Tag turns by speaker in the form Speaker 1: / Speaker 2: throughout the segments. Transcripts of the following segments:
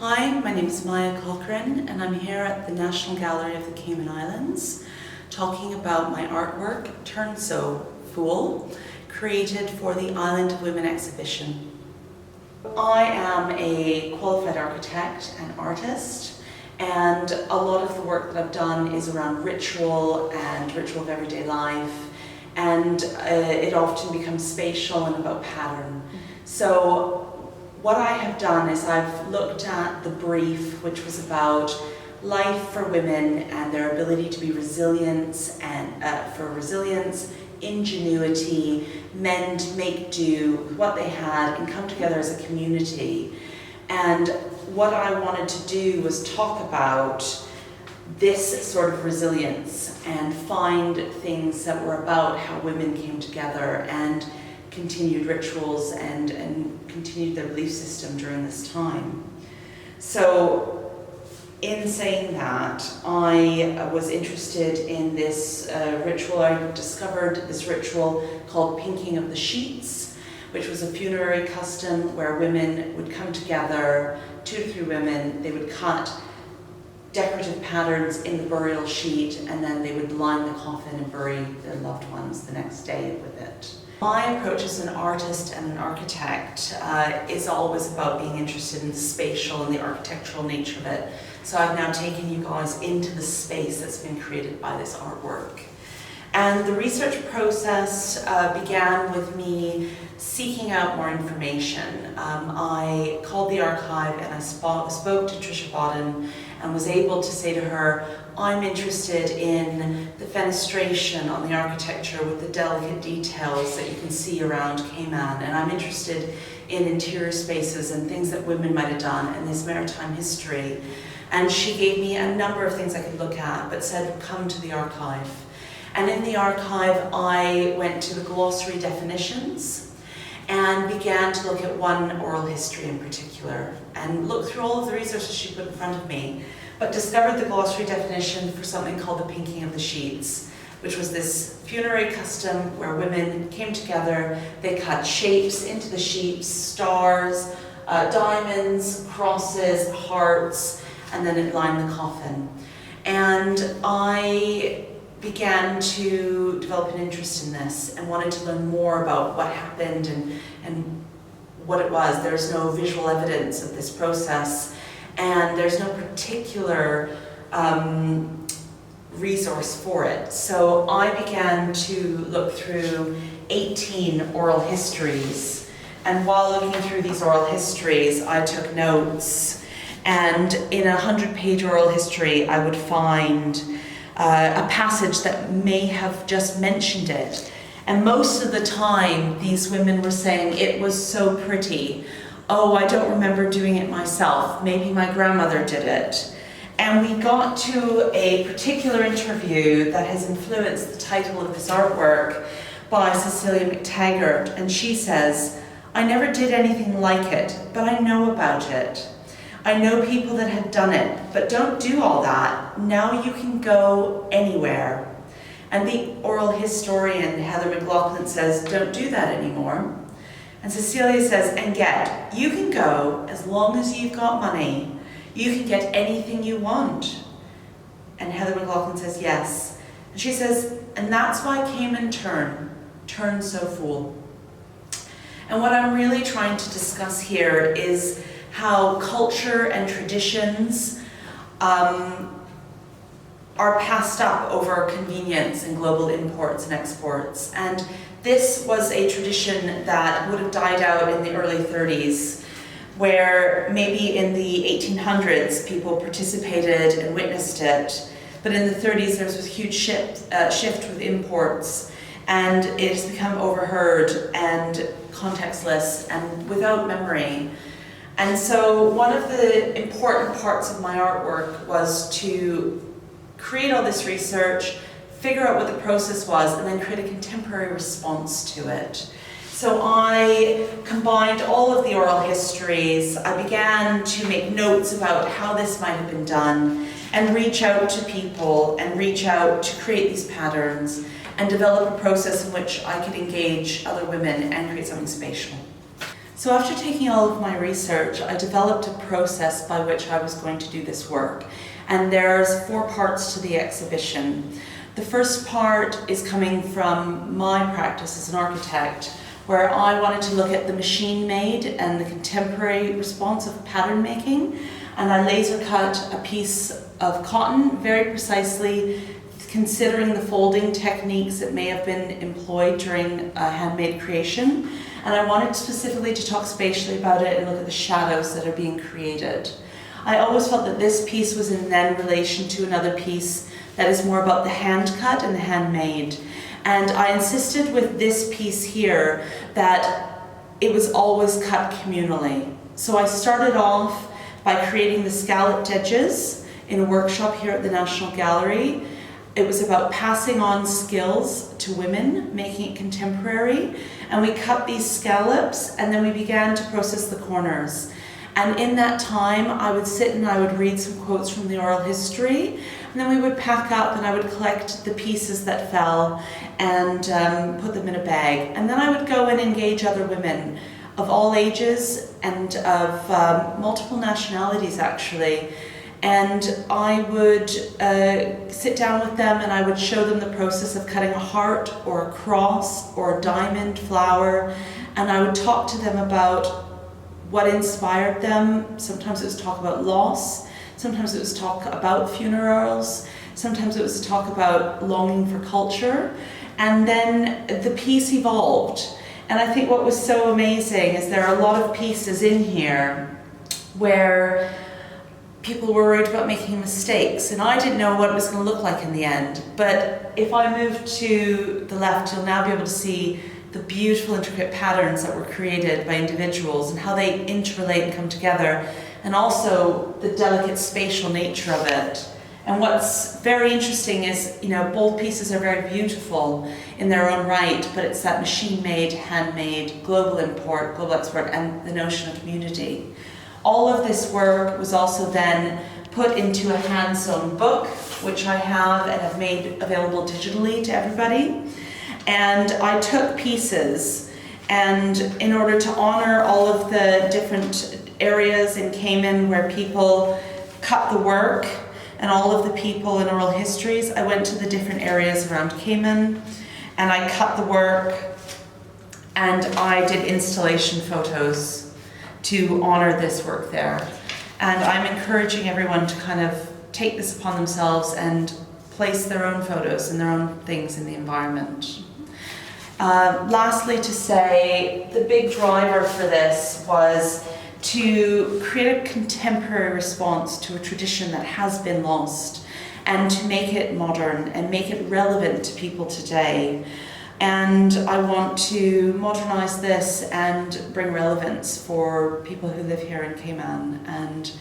Speaker 1: Hi, my name is Cochrane and I'm here at the National Gallery of the Cayman Islands talking about my artwork, Turn So Fool, created for the Island of Women exhibition. I am a qualified architect and artist, and a lot of the work that I've done is around ritual and ritual of everyday life, and it often becomes spatial and about pattern. So what I have done is I've looked at the brief, which was about life for women and their ability to be resilient and for resilience, ingenuity, mend, make do with what they had and come together as a community. And what I wanted to do was talk about this sort of resilience and find things that were about how women came together and continued rituals and continued their belief system during this time. So in saying that, I was interested in this ritual. I discovered this ritual called pinking of the sheets, which was a funerary custom where women would come together, 2 to 3 women, they would cut decorative patterns in the burial sheet, and then they would line the coffin and bury their loved ones the next day with it. My approach as an artist and an architect is always about being interested in the spatial and the architectural nature of it. So I've now taken you guys into the space that's been created by this artwork. And the research process began with me seeking out more information. I called the archive and I spoke to Trisha Bodden and was able to say to her, I'm interested in the fenestration on the architecture with the delicate details that you can see around Cayman, and I'm interested in interior spaces and things that women might have done in this maritime history. And she gave me a number of things I could look at, but said, come to the archive. And in the archive, I went to the glossary definitions and began to look at one oral history in particular and look through all of the resources she put in front of me, but discovered the glossary definition for something called the pinking of the sheets, which was this funerary custom where women came together, they cut shapes into the sheets, stars, diamonds, crosses, hearts, and then it lined the coffin. And I began to develop an interest in this and wanted to learn more about what happened and what it was. There's no visual evidence of this process, and there's no particular resource for it. So I began to look through 18 oral histories, and while looking through these oral histories, I took notes, and in a 100-page oral history, I would find a passage that may have just mentioned it. And most of the time, these women were saying, it was so pretty. Oh, I don't remember doing it myself. Maybe my grandmother did it. And we got to a particular interview that has influenced the title of this artwork by Cecilia McTaggart. And she says, I never did anything like it, but I know about it. I know people that have done it, but don't do all that. Now you can go anywhere. And the oral historian, Heather McLaughlin, says, don't do that anymore. And Cecilia says, and yet, you can go as long as you've got money. You can get anything you want. And Heather McLaughlin says, yes. And she says, and that's why Cayman turn so fool. And what I'm really trying to discuss here is how culture and traditions are passed up over convenience and global imports and exports. And this was a tradition that would have died out in the early 30s, where maybe in the 1800s people participated and witnessed it, but in the 30s there was a huge shift with imports, and it has become overheard and contextless and without memory. And so one of the important parts of my artwork was to create all this research, figure out what the process was, and then create a contemporary response to it. So I combined all of the oral histories. I began to make notes about how this might have been done and reach out to people and reach out to create these patterns and develop a process in which I could engage other women and create something spatial. So after taking all of my research, I developed a process by which I was going to do this work. And there's 4 parts to the exhibition. The first part is coming from my practice as an architect, where I wanted to look at the machine-made and the contemporary response of pattern making. And I laser cut a piece of cotton very precisely, considering the folding techniques that may have been employed during handmade creation. And I wanted specifically to talk spatially about it and look at the shadows that are being created. I always felt that this piece was in then relation to another piece that is more about the hand cut and the handmade. And I insisted with this piece here that it was always cut communally. So I started off by creating the scalloped edges in a workshop here at the National Gallery. It was about passing on skills to women, making it contemporary. And we cut these scallops and then we began to process the corners. And in that time, I would sit and I would read some quotes from the oral history, and then we would pack up and I would collect the pieces that fell and put them in a bag. And then I would go and engage other women of all ages and of multiple nationalities actually. And I would sit down with them and I would show them the process of cutting a heart or a cross or a diamond flower, and I would talk to them about what inspired them. Sometimes it was talk about loss, sometimes it was talk about funerals, sometimes it was talk about longing for culture. And then the piece evolved. And I think what was so amazing is there are a lot of pieces in here where people were worried about making mistakes, and I didn't know what it was going to look like in the end. But if I move to the left, you'll now be able to see the beautiful intricate patterns that were created by individuals and how they interrelate and come together, and also the delicate spatial nature of it. And what's very interesting is, both pieces are very beautiful in their own right, but it's that machine-made, handmade, global import, global export, and the notion of community. All of this work was also then put into a hand-sewn book, which I have and have made available digitally to everybody. And I took pieces, and in order to honor all of the different areas in Cayman where people cut the work and all of the people in oral histories, I went to the different areas around Cayman and I cut the work and I did installation photos to honor this work there. And I'm encouraging everyone to kind of take this upon themselves and place their own photos and their own things in the environment. Lastly, to say, the big driver for this was to create a contemporary response to a tradition that has been lost, and to make it modern and make it relevant to people today. And I want to modernize this and bring relevance for people who live here in Cayman. And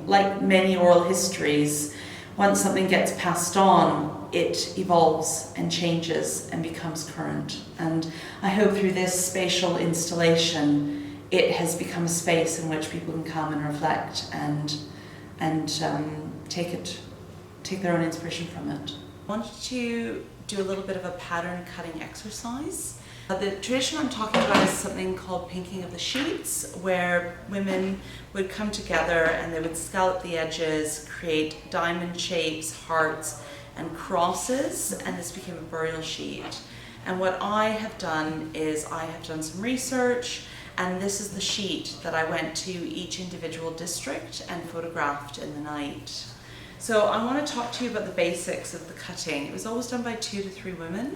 Speaker 1: like many oral histories, once something gets passed on, it evolves and changes and becomes current. And I hope through this spatial installation, it has become a space in which people can come and reflect and take their own inspiration from it. I wanted to do a little bit of a pattern cutting exercise. The tradition I'm talking about is something called pinking of the sheets, where women would come together and they would scallop the edges, create diamond shapes, hearts, and crosses, and this became a burial sheet. And what I have done is I have done some research, and this is the sheet that I went to each individual district and photographed in the night. So I want to talk to you about the basics of the cutting. It was always done by 2 to 3 women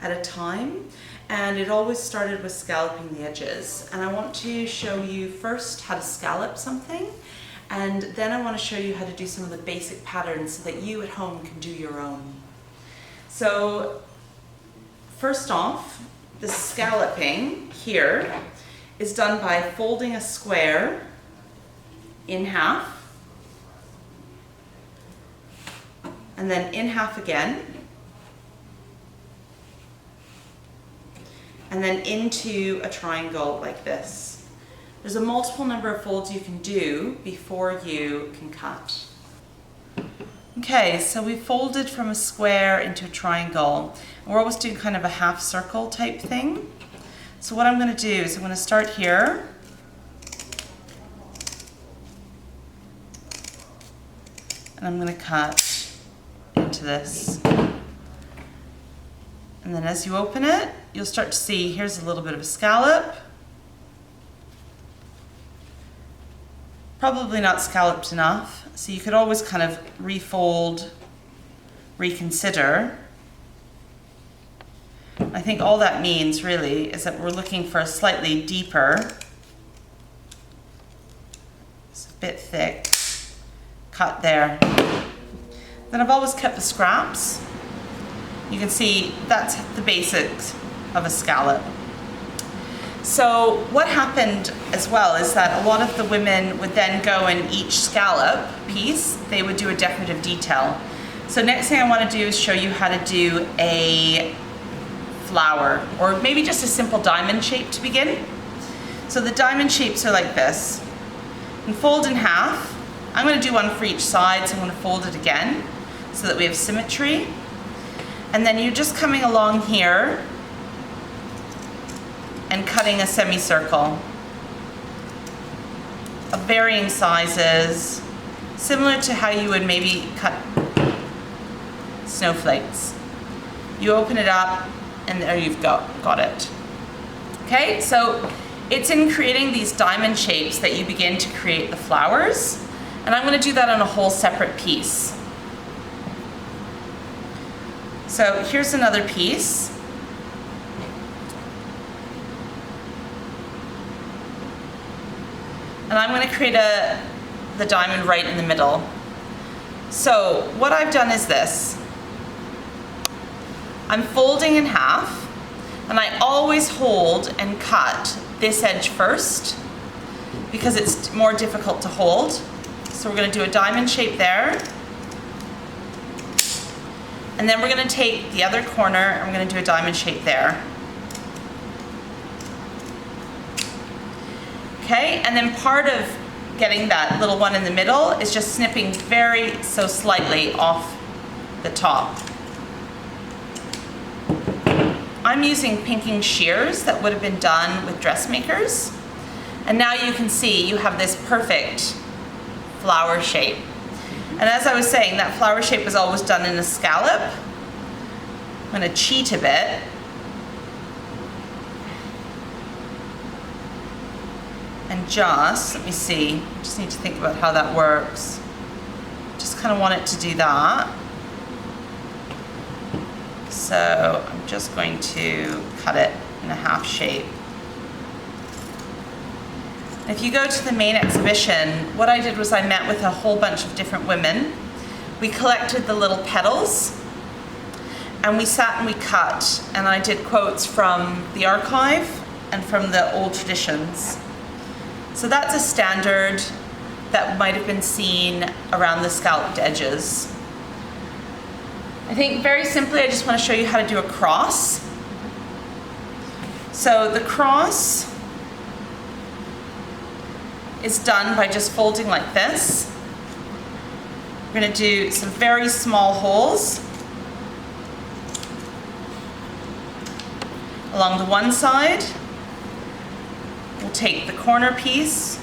Speaker 1: at a time, and it always started with scalloping the edges. And I want to show you first how to scallop something, and then I want to show you how to do some of the basic patterns so that you at home can do your own. So first off, the scalloping here is done by folding a square in half, and then in half again, and then into a triangle like this. There's a multiple number of folds you can do before you can cut. Okay, so we folded from a square into a triangle. We're always doing kind of a half circle type thing. So what I'm going to do is I'm going to start here. And I'm going to cut into this. And then as you open it, you'll start to see here's a little bit of a scallop. Probably not scalloped enough, so you could always kind of refold, reconsider. I think all that means really is that we're looking for a slightly deeper, it's a bit thick, cut there. Then I've always kept the scraps. You can see that's the basics of a scallop. So what happened as well is that a lot of the women would then go in each scallop piece, they would do a decorative detail. So next thing I want to do is show you how to do a flower, or maybe just a simple diamond shape to begin. So the diamond shapes are like this. And fold in half. I'm going to do one for each side, so I'm going to fold it again so that we have symmetry. And then you're just coming along here and cutting a semicircle of varying sizes, similar to how you would maybe cut snowflakes. You open it up and there you've got it. Okay, so it's in creating these diamond shapes that you begin to create the flowers, and I'm going to do that on a whole separate piece. So here's another piece. And I'm going to create the diamond right in the middle. So what I've done is this. I'm folding in half, and I always hold and cut this edge first because it's more difficult to hold. So we're going to do a diamond shape there. And then we're going to take the other corner and we're going to do a diamond shape there. Okay, and then part of getting that little one in the middle is just snipping so slightly off the top. I'm using pinking shears that would have been done with dressmakers. And now you can see you have this perfect flower shape. And as I was saying, that flower shape was always done in a scallop. I'm going to cheat a bit. And let me see, just need to think about how that works. Just kind of want it to do that. So I'm just going to cut it in a half shape. If you go to the main exhibition, what I did was I met with a whole bunch of different women. We collected the little petals, and we sat and we cut, and I did quotes from the archive and from the old traditions. So that's a standard that might have been seen around the scalloped edges. I think very simply I just want to show you how to do a cross. So the cross is done by just folding like this. We're going to do some very small holes along the one side. We'll take the corner piece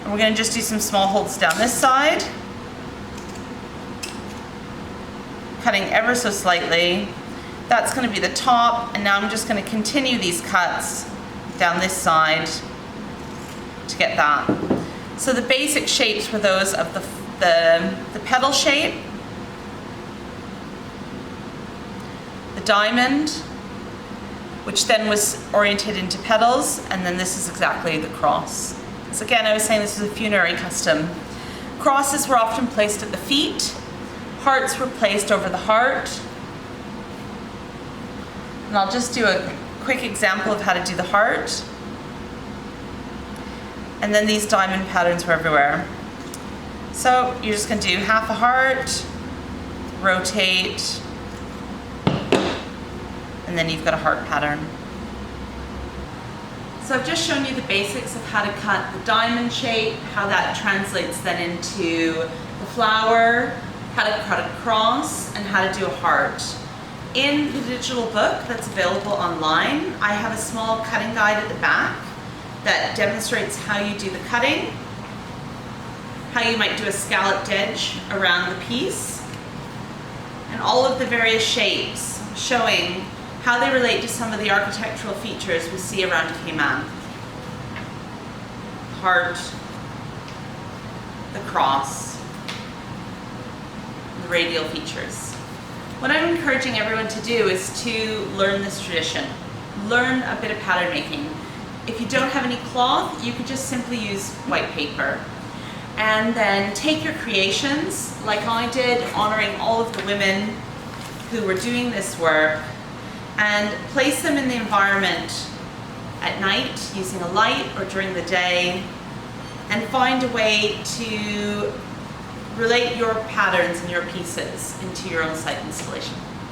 Speaker 1: and we're going to just do some small holes down this side, cutting ever so slightly. That's going to be the top, and now I'm just going to continue these cuts down this side to get that. So the basic shapes were those of the petal shape, the diamond, which then was oriented into petals, and then this is exactly the cross. So again, I was saying this was a funerary custom. Crosses were often placed at the feet, hearts were placed over the heart, and I'll just do a quick example of how to do the heart. And then these diamond patterns were everywhere. So you're just going to do half a heart, rotate, and then you've got a heart pattern. So I've just shown you the basics of how to cut the diamond shape, how that translates then into the flower, how to cut a cross, and how to do a heart. In the digital book that's available online, I have a small cutting guide at the back that demonstrates how you do the cutting, how you might do a scalloped edge around the piece, and all of the various shapes, showing how they relate to some of the architectural features we see around Cayman. Heart, the cross, the radial features. What I'm encouraging everyone to do is to learn this tradition. Learn a bit of pattern making. If you don't have any cloth, you could just simply use white paper. And then take your creations, like I did, honoring all of the women who were doing this work, and place them in the environment at night using a light or during the day, and find a way to relate your patterns and your pieces into your own site installation.